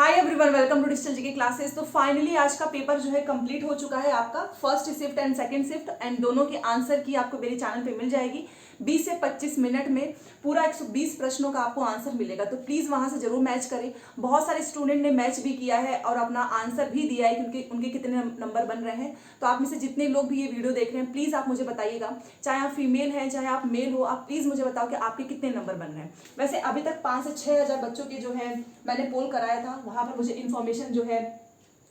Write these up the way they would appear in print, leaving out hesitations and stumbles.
Hi everyone, welcome to digital GK classes. तो finally आज का पेपर जो है कंप्लीट हो चुका है आपका first shift and second shift and दोनों की आंसर की आपको मेरे चैनल पे मिल जाएगी। 20 से 25 मिनट में पूरा 120 प्रश्नों का आपको आंसर मिलेगा, तो प्लीज वहां से जरूर मैच करें। बहुत सारे स्टूडेंट ने मैच भी किया है और अपना आंसर भी दिया है क्योंकि उनके कितने नंबर बन रहे हैं। तो आप में से जितने लोग भी ये वीडियो देख रहे हैं प्लीज आप मुझे बताइएगा, चाहे आप फीमेल हैं चाहे आप मेल हो, आप प्लीज मुझे बताओ कि आपके कितने नंबर बन रहे हैं। वैसे अभी तक 5 से 6 हजार बच्चों के जो है मैंने पोल कराया था, वहां पर मुझे इन्फॉर्मेशन जो है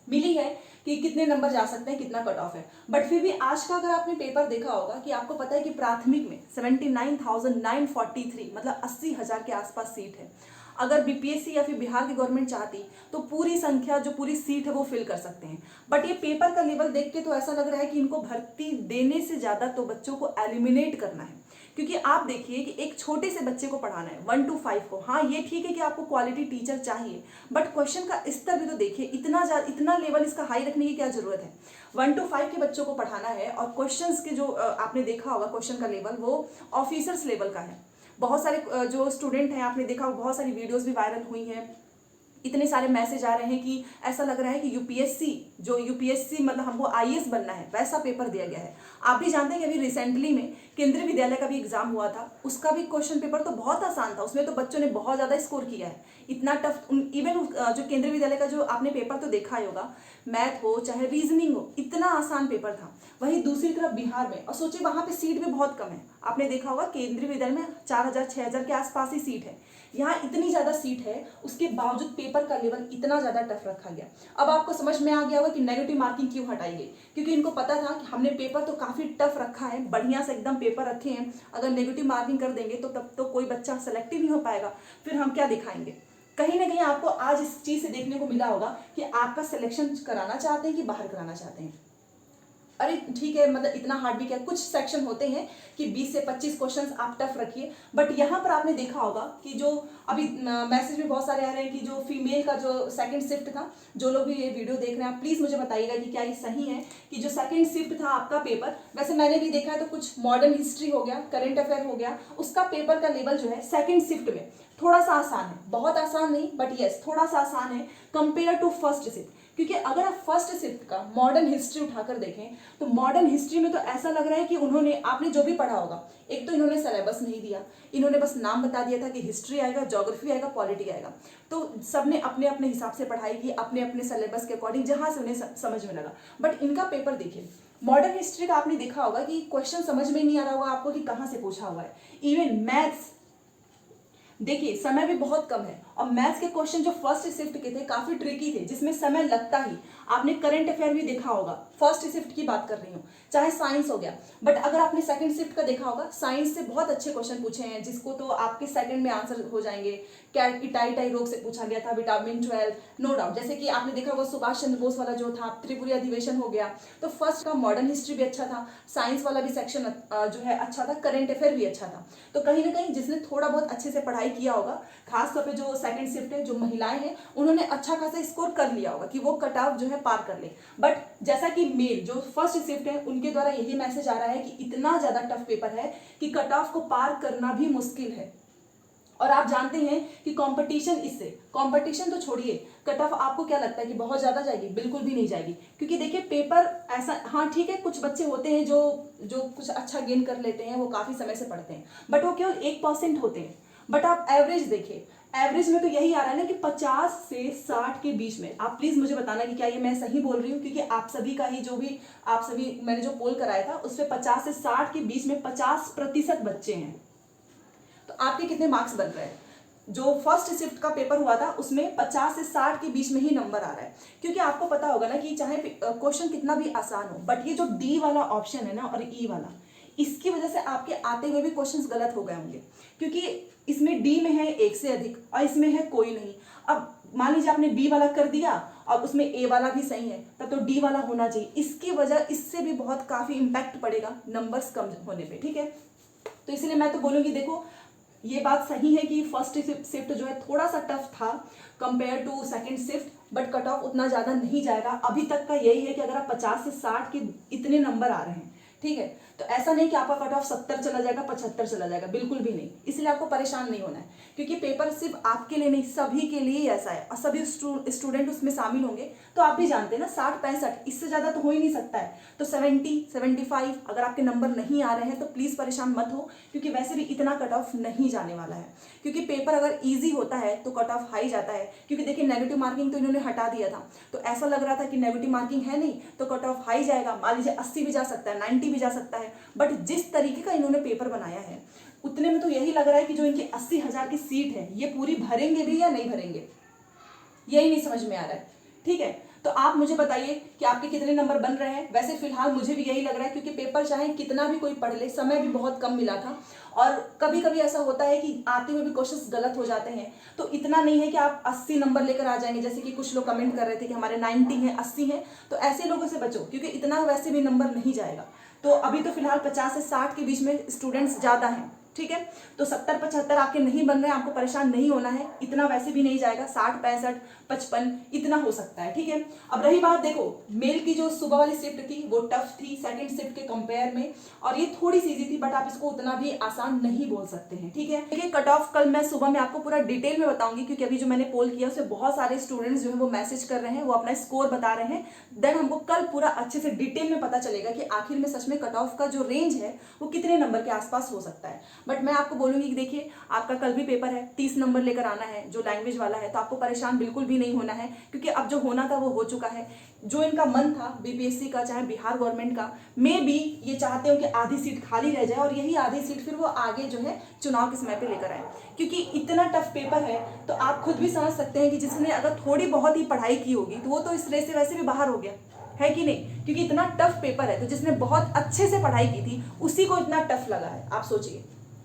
मिली है कि कितने नंबर जा सकते हैं, कितना कट ऑफ है। बट फिर भी आज का अगर आपने पेपर देखा होगा कि आपको पता है कि प्राथमिक में 79,943 मतलब 80,000 के आसपास सीट है। अगर बीपीएससी या फिर बिहार की गवर्नमेंट चाहती तो पूरी संख्या जो पूरी सीट है वो फिल कर सकते हैं। बट ये पेपर का लेवल देख के तो ऐसा लग रहा है कि इनको भर्ती देने से ज्यादा तो बच्चों को एलिमिनेट करना है। क्योंकि आप देखिए कि एक छोटे से बच्चे को पढ़ाना है 1 to 5 को। हाँ, ये ठीक है कि आपको क्वालिटी टीचर चाहिए, बट क्वेश्चन का स्तर भी तो देखिए, इतना लेवल इसका हाई रखने की क्या जरूरत है। 1 to 5 के बच्चों को पढ़ाना है और क्वेश्चंस के जो आपने देखा होगा क्वेश्चन का लेवल वो ऑफिसर्स लेवल का है। बहुत सारे जो स्टूडेंट हैं आपने देखा, बहुत सारी वीडियोज भी वायरल हुई हैं, इतने सारे मैसेज आ रहे हैं कि ऐसा लग रहा है कि यूपीएससी मतलब हमको आईएएस बनना है, वैसा पेपर दिया गया है। आप भी जानते हैं कि अभी रिसेंटली में केंद्रीय विद्यालय का भी एग्जाम हुआ था, उसका भी क्वेश्चन पेपर तो बहुत आसान था, उसमें तो बच्चों ने बहुत ज्यादा स्कोर किया है। इतना टफ इवन जो केंद्रीय विद्यालय का जो आपने पेपर तो देखा ही होगा, मैथ हो चाहे रीजनिंग हो, इतना आसान पेपर था। वहीं दूसरी तरफ बिहार में, और सोचिए वहां पे सीट भी बहुत कम है। आपने देखा होगा केंद्रीय विद्यालय में 4,000 6,000 के आसपास ही सीट है, यहाँ इतनी ज्यादा सीट है, उसके बावजूद पेपर का लेवल इतना ज्यादा टफ रखा गया। अब आपको समझ में आ गया होगा कि नेगेटिव मार्किंग क्यों हटाई गई, क्योंकि इनको पता था कि हमने पेपर तो काफी टफ रखा है, बढ़िया से एकदम पेपर रखे हैं, अगर नेगेटिव मार्किंग कर देंगे तो तब तो कोई बच्चा सेलेक्टिव नहीं हो पाएगा, फिर हम क्या दिखाएंगे। कहीं ना कहीं आपको आज इस चीज से देखने को मिला होगा कि आपका सिलेक्शन कराना चाहते हैं कि बाहर कराना चाहते हैं। अरे ठीक है, मतलब इतना हार्ड भी क्या, कुछ सेक्शन होते हैं कि 20 से 25 क्वेश्चंस आप टफ रखिए। बट यहाँ पर आपने देखा होगा कि जो अभी मैसेज में बहुत सारे आ रहे हैं कि जो फीमेल का जो सेकंड शिफ्ट था, जो लोग भी ये वीडियो देख रहे हैं आप प्लीज मुझे बताइएगा कि क्या ये सही है कि जो सेकंड शिफ्ट था आपका पेपर, वैसे मैंने भी देखा है तो कुछ मॉडर्न हिस्ट्री हो गया, करंट अफेयर हो गया, उसका पेपर का लेवल जो है सेकंड शिफ्ट में थोड़ा सा आसान है, बहुत आसान नहीं बट यस थोड़ा सा आसान है कंपेयर टू फर्स्ट शिफ्ट। क्योंकि अगर आप फर्स्ट शिफ्ट का मॉडर्न हिस्ट्री उठाकर देखें तो मॉडर्न हिस्ट्री में तो ऐसा लग रहा है कि उन्होंने, आपने जो भी पढ़ा होगा, एक तो इन्होंने सिलेबस नहीं दिया, इन्होंने बस नाम बता दिया था कि हिस्ट्री आएगा, ज्योग्राफी आएगा, पॉलिटी आएगा, तो सबने अपने अपने हिसाब से पढ़ाई की, अपने अपने सिलेबस के अकॉर्डिंग जहां से उन्हें समझ में लगा। बट इनका पेपर देखिए, मॉडर्न हिस्ट्री का आपने देखा होगा कि क्वेश्चन समझ में नहीं आ रहा होगा आपको कि कहां से पूछा हुआ है। इवन मैथ्स देखिए, समय भी बहुत कम है और मैथ्स के क्वेश्चन जो फर्स्ट शिफ्ट के थे काफी ट्रिकी थे, जिसमें समय लगता ही। आपने करंट अफेयर भी देखा होगा, फर्स्ट शिफ्ट की बात कर रही हूँ, चाहे साइंस हो गया। बट अगर आपने सेकंड शिफ्ट का देखा होगा, साइंस से बहुत अच्छे क्वेश्चन पूछे हैं जिसको तो आपके सेकंड में आंसर हो जाएंगे। इटाई रोग से पूछा गया था, विटामिन 12, नो डाउट। जैसे कि आपने देखा होगा सुभाष चंद्र बोस वाला जो था, त्रिपुरी अधिवेशन हो गया। तो फर्स्ट का मॉडर्न हिस्ट्री भी अच्छा था, साइंस वाला भी सेक्शन जो है अच्छा था, करंट अफेयर भी अच्छा था। तो कहीं ना कहीं जिसने थोड़ा बहुत अच्छे से पढ़ाई किया होगा, खासतौर पे जो सेकंड शिफ्ट है, जो महिलाएं हैं, उन्होंने अच्छा खासा स्कोर कर लिया होगा कि वो कट ऑफ जो है पार कर ले। बट जैसा कि मेल जो फर्स्ट शिफ्ट है उनके द्वारा यही मैसेज आ रहा है कि इतना ज्यादा टफ पेपर है कि कट ऑफ को पार करना भी मुश्किल है। और आप जानते हैं कि कंपटीशन, इससे कंपटीशन तो छोड़िए, कट ऑफ आपको क्या लगता है कि बहुत ज्यादा जाएगी? बिल्कुल भी नहीं जाएगी। क्योंकि देखिए पेपर ऐसा, हाँ ठीक है, कुछ बच्चे होते हैं जो जो कुछ अच्छा गेन कर लेते हैं, वो काफी समय से पढ़ते हैं, बट वो केवल 1% होते हैं। बट आप एवरेज देखिए, एवरेज में तो यही आ रहा है ना कि 50 से 60 के बीच में। आप प्लीज मुझे बताना कि क्या ये मैं सही बोल रही हूँ, क्योंकि आप सभी का ही जो भी, आप सभी मैंने जो पोल कराया था उसमें 50 से 60 के बीच में 50% बच्चे हैं। तो आपके कितने मार्क्स बन रहे हैं? जो फर्स्ट शिफ्ट का पेपर हुआ था उसमें 50 से 60 के बीच में ही नंबर आ रहा है। क्योंकि आपको पता होगा ना कि चाहे क्वेश्चन कितना भी आसान हो, बट ये जो डी वाला ऑप्शन है ना और ई वाला, इसकी वजह से आपके आते हुए भी क्वेश्चंस गलत हो गए होंगे। क्योंकि इसमें डी में है एक से अधिक और इसमें है कोई नहीं। अब मान लीजिए आपने बी वाला कर दिया और उसमें ए वाला भी सही है, तब तो डी वाला होना चाहिए। इसकी वजह, इससे भी बहुत काफी इंपैक्ट पड़ेगा नंबर्स कम होने पे, ठीक है। तो इसलिए मैं तो बोलूंगी, देखो ये बात सही है कि फर्स्ट शिफ्ट जो है थोड़ा सा टफ था compare to second shift, but cut off उतना ज्यादा नहीं जाएगा। अभी तक का यही है कि अगर आप 50 से 60 के इतने नंबर आ रहे हैं, ठीक है, तो ऐसा नहीं कि आपका कट ऑफ 70 चला जाएगा, 75 चला जाएगा, बिल्कुल भी नहीं। इसलिए आपको परेशान नहीं होना है, क्योंकि पेपर सिर्फ आपके लिए नहीं, सभी के लिए ही ऐसा है, और सभी स्टूडेंट उसमें शामिल होंगे। तो आप भी जानते हैं ना, 60-65 इससे ज़्यादा तो हो ही नहीं सकता है। तो 70-75 अगर आपके नंबर नहीं आ रहे हैं तो प्लीज़ परेशान मत हो, क्योंकि वैसे भी इतना कट ऑफ नहीं जाने वाला है। क्योंकि पेपर अगर ईजी होता है तो कट ऑफ हाई जाता है, क्योंकि देखिए नेगेटिव मार्किंग तो इन्होंने हटा दिया था, तो ऐसा लग रहा था कि नेगेटिव मार्किंग है नहीं तो कट ऑफ हाई जाएगा, मान लीजिए 80 भी जा सकता है, 90 भी जा सकता है। बट जिस तरीके का इन्होंने पेपर बनाया है उतने में तो यही लग रहा है कि जो इनकी 80,000 की सीट है ये पूरी भरेंगे भी या नहीं भरेंगे, यही नहीं समझ में आ रहा है। ठीक है, तो आप मुझे बताइए कि आपके कितने नंबर बन रहे हैं। वैसे फिलहाल मुझे भी यही लग रहा है, क्योंकि पेपर चाहे कितना भी कोई पढ़ ले, समय भी बहुत कम मिला था, और कभी कभी ऐसा होता है कि आते हुए भी क्वेश्चंस गलत हो जाते हैं। तो इतना नहीं है कि आप 80 नंबर लेकर आ जाएंगे, जैसे कि कुछ लोग कमेंट कर रहे थे कि हमारे 90 हैं, 80 हैं, तो ऐसे लोगों से बचो, क्योंकि इतना वैसे भी नंबर नहीं जाएगा। तो अभी तो फिलहाल 50 से 60 के बीच में स्टूडेंट्स ज़्यादा हैं। ठीक है, तो 70-75 आपके नहीं बन रहे हैं, आपको परेशान नहीं होना है, इतना वैसे भी नहीं जाएगा, 60-65-55 इतना हो सकता है। ठीक है, अब रही बात, देखो मेल की जो सुबह वाली शिफ्ट थी वो टफ थी सेकंड शिफ्ट के कंपेयर में, और ये थोड़ी सी इजी थी, बट आप इसको उतना भी आसान नहीं बोल सकते हैं। ठीक है, देखिए कट ऑफ कल मैं सुबह में आपको पूरा डिटेल में बताऊंगी, क्योंकि अभी जो मैंने पोल किया उसमें बहुत सारे स्टूडेंट्स जो है वो मैसेज कर रहे हैं, वो अपना स्कोर बता रहे हैं। देन हमको कल पूरा अच्छे से डिटेल में पता चलेगा कि आखिर में सच में कट ऑफ का जो रेंज है वो कितने नंबर के आसपास हो सकता है। बट मैं आपको बोलूंगी कि देखिए आपका कल भी पेपर है, 30 नंबर लेकर आना है जो लैंग्वेज वाला है, तो आपको परेशान बिल्कुल भी नहीं होना है, क्योंकि अब जो होना था वो हो चुका है। जो इनका मन था बीपीएससी का चाहे बिहार गवर्नमेंट का, मे बी ये चाहते हो कि आधी सीट खाली रह जाए और यही आधी सीट फिर वो आगे जो है चुनाव के समय पे लेकर आए, क्योंकि इतना टफ पेपर है। तो आप खुद भी समझ सकते हैं कि जिसने अगर थोड़ी बहुत ही पढ़ाई की होगी तो वो तो इस रेस से वैसे भी बाहर हो गया है कि नहीं, क्योंकि इतना टफ पेपर है। तो जिसने बहुत अच्छे से पढ़ाई की थी उसी को इतना टफ लगा है, आप सोचिए।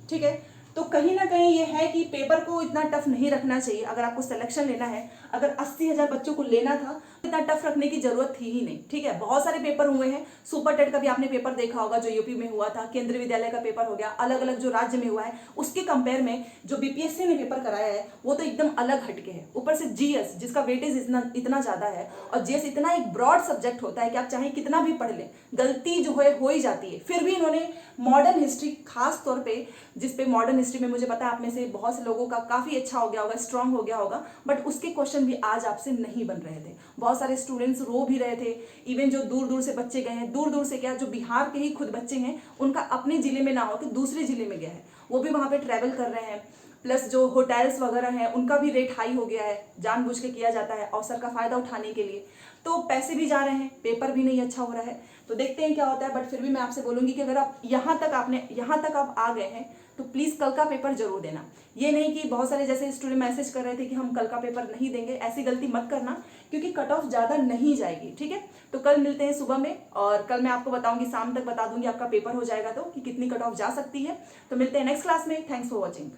ठीक है, तो कहीं ना कहीं ये है कि पेपर को इतना टफ नहीं रखना चाहिए। अगर आपको सिलेक्शन लेना है, अगर 80,000 बच्चों को लेना था, इतना टफ रखने की जरूरत थी ही नहीं। ठीक है, बहुत सारे पेपर हुए हैं, सुपर टेट का भी आपने पेपर देखा होगा जो यूपी में हुआ था, केंद्रीय विद्यालय का पेपर हो गया, अलग अलग जो राज्य में हुआ है उसके कंपेयर में जो बीपीएससी ने पेपर कराया है वो तो एकदम अलग हटके है। ऊपर से जीएस जिसका वेटेज इतना ज्यादा है, और जीएस इतना एक ब्रॉड सब्जेक्ट होता है कि आप चाहे कितना भी पढ़ लें गलती जो है हो ही जाती है। फिर भी इन्होंने मॉडर्न हिस्ट्री खास तौर पे, जिसपे मॉडर्न हिस्ट्री में मुझे पता है आप में से बहुत से लोगों का काफी अच्छा हो गया होगा, स्ट्रांग हो गया होगा, बट उसके क्वेश्चन भी आज आपसे नहीं बन रहे थे। बहुत सारे स्टूडेंट्स रो भी रहे थे, इवन जो दूर दूर से बच्चे गए हैं, दूर दूर से क्या जो बिहार के ही खुद बच्चे हैं उनका अपने जिले में ना हो कि दूसरे जिले में गया है, वो भी वहां पे ट्रैवल कर रहे हैं। प्लस जो होटल्स वगैरह हैं उनका भी रेट हाई हो गया है, जानबूझ के किया जाता है अवसर का फायदा उठाने के लिए। तो पैसे भी जा रहे हैं, पेपर भी नहीं अच्छा हो रहा है, तो देखते हैं क्या होता है। बट फिर भी मैं आपसे बोलूंगी कि अगर आप यहाँ तक आप आ गए हैं तो प्लीज़ कल का पेपर जरूर देना। ये नहीं कि बहुत सारे जैसे स्टूडेंट मैसेज कर रहे थे कि हम कल का पेपर नहीं देंगे, ऐसी गलती मत करना, क्योंकि कट ऑफ ज़्यादा नहीं जाएगी। ठीक है, तो कल मिलते हैं सुबह में, और कल मैं आपको बताऊंगी, शाम तक बता दूंगी आपका पेपर हो जाएगा तो कि कितनी कट ऑफ जा सकती है। तो मिलते हैं नेक्स्ट क्लास में। Thanks for watching.